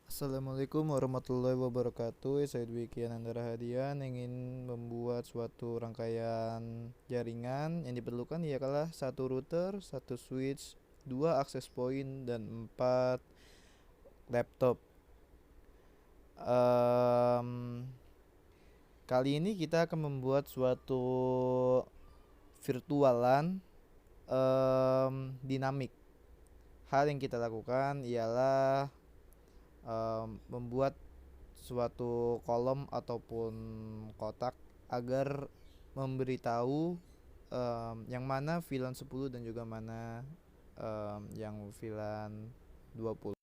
Assalamualaikum warahmatullahi wabarakatuh. Saya Dwiki Anandara Hadian ingin membuat suatu rangkaian jaringan. Yang diperlukan ialah satu router, satu switch, dua access point, dan empat laptop. Em, Kali ini kita akan membuat suatu virtualan dinamik. Hal yang kita lakukan ialah membuat suatu kolom ataupun kotak agar memberitahu yang mana VLAN 10 dan juga mana yang VLAN 20.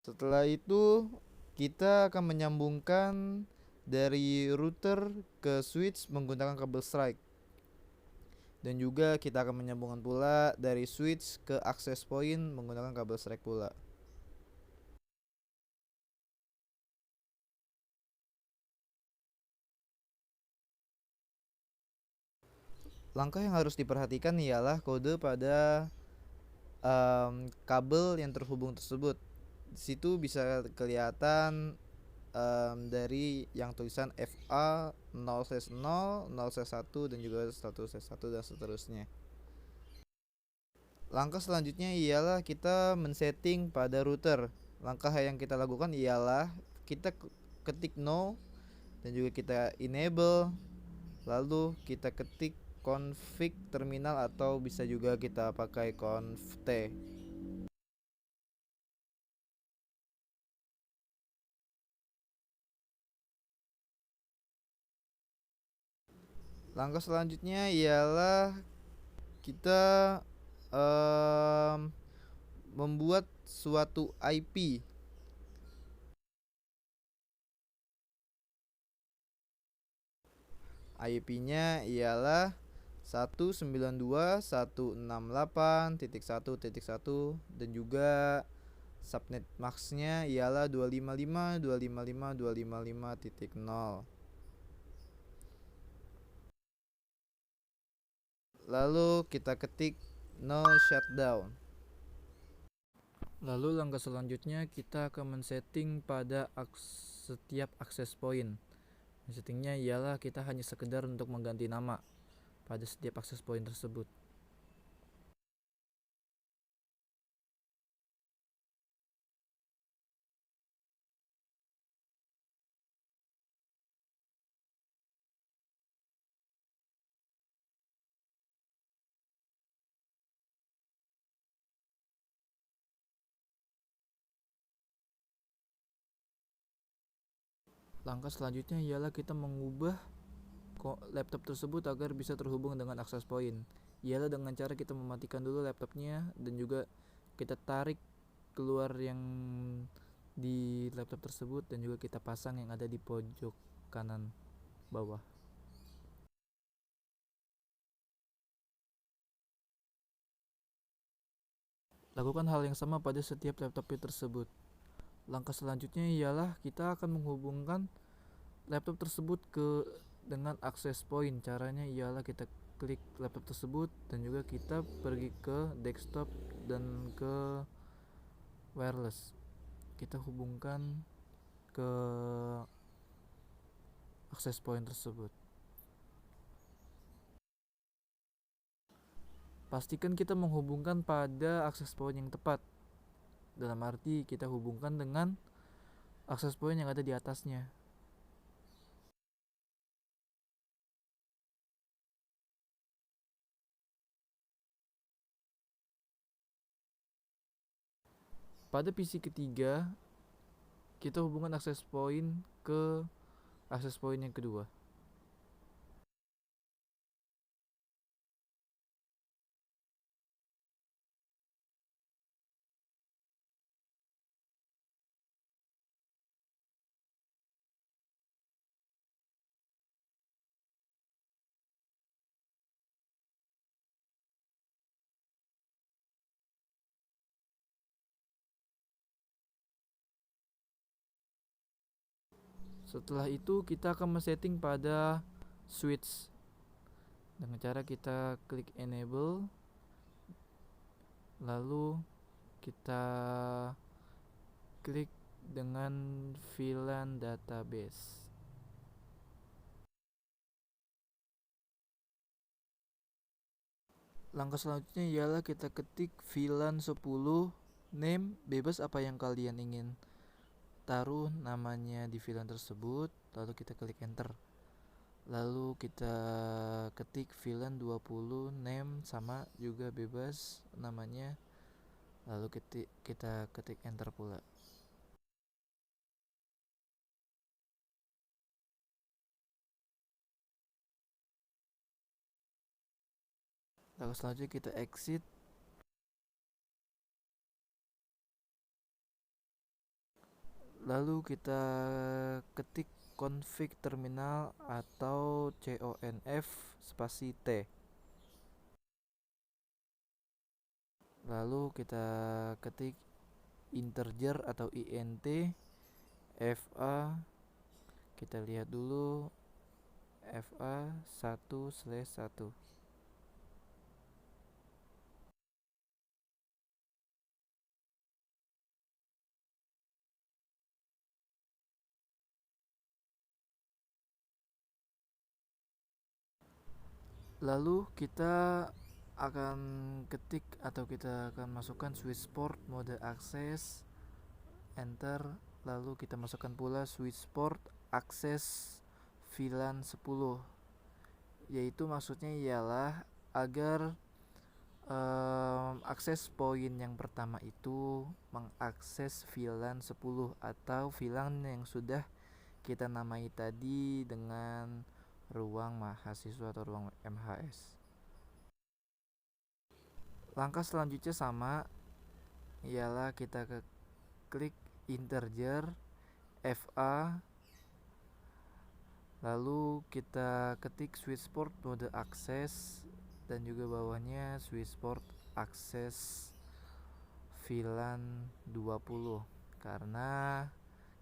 Setelah itu kita akan menyambungkan dari router ke switch menggunakan kabel strike, dan juga kita akan menyambungkan pula dari switch ke access point menggunakan kabel strike pula. Langkah yang harus diperhatikan ialah kode pada kabel yang terhubung tersebut. Di situ bisa kelihatan dari yang tulisan FA 0/0, 0/1 dan juga 1/1 dan seterusnya. Langkah selanjutnya ialah kita men-setting pada router. Langkah yang kita lakukan ialah kita ketik no dan juga kita enable, lalu kita ketik config terminal atau bisa juga kita pakai conft. Langkah selanjutnya ialah kita um, membuat suatu IP. IP-nya ialah 192.168.1.1 dan juga subnet max-nya ialah 255.255.255.0. Lalu kita ketik no shutdown. Lalu langkah selanjutnya kita akan men-setting pada setiap access point. Settingnya ialah kita hanya sekedar untuk mengganti nama pada setiap access point tersebut. Langkah selanjutnya ialah kita mengubah laptop tersebut agar bisa terhubung dengan access point. Ialah dengan cara kita mematikan dulu laptopnya dan juga kita tarik keluar yang di laptop tersebut dan juga kita pasang yang ada di pojok kanan bawah. Lakukan hal yang sama pada setiap laptop tersebut. Langkah selanjutnya ialah kita akan menghubungkan laptop tersebut dengan access point. Caranya ialah kita klik laptop tersebut dan juga kita pergi ke desktop dan ke wireless. Kita hubungkan ke access point tersebut. Pastikan kita menghubungkan pada access point yang tepat. Dalam arti kita hubungkan dengan access point yang ada di atasnya. Pada PC ketiga, kita hubungkan access point ke access point yang kedua. Setelah itu kita akan men-setting pada switch. dengan cara kita klik enable, lalu kita klik dengan VLAN database. Langkah selanjutnya ialah kita ketik VLAN 10 name, bebas apa yang kalian ingin taruh namanya di VLAN tersebut, lalu kita klik enter. Lalu kita ketik VLAN 20 name, sama juga bebas namanya, lalu kita ketik enter pula. Lalu selanjutnya kita exit, lalu kita ketik config terminal atau conf spasi t, lalu kita ketik integer atau int fa, kita lihat dulu fa 1/1. Lalu kita akan ketik atau kita akan masukkan switchport mode akses, enter, lalu kita masukkan pula switchport akses VLAN 10, yaitu maksudnya ialah agar akses point yang pertama itu mengakses VLAN 10 atau VLAN yang sudah kita namai tadi dengan ruang mahasiswa atau ruang MHS. Langkah selanjutnya sama, ialah kita klik integer fa, lalu kita ketik switchport mode akses dan juga bawahnya switchport akses VLAN 20, karena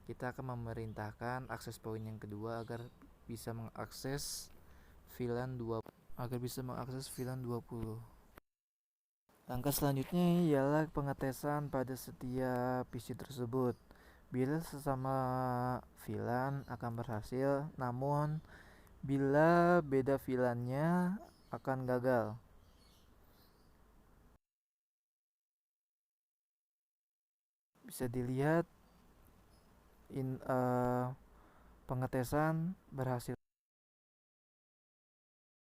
kita akan memerintahkan akses point yang kedua agar bisa mengakses VLAN 20. Langkah selanjutnya ialah pengetesan pada setiap PC tersebut. Bila sesama VLAN akan berhasil, namun bila beda VLAN-nya akan gagal. Bisa dilihat pengetesan berhasil.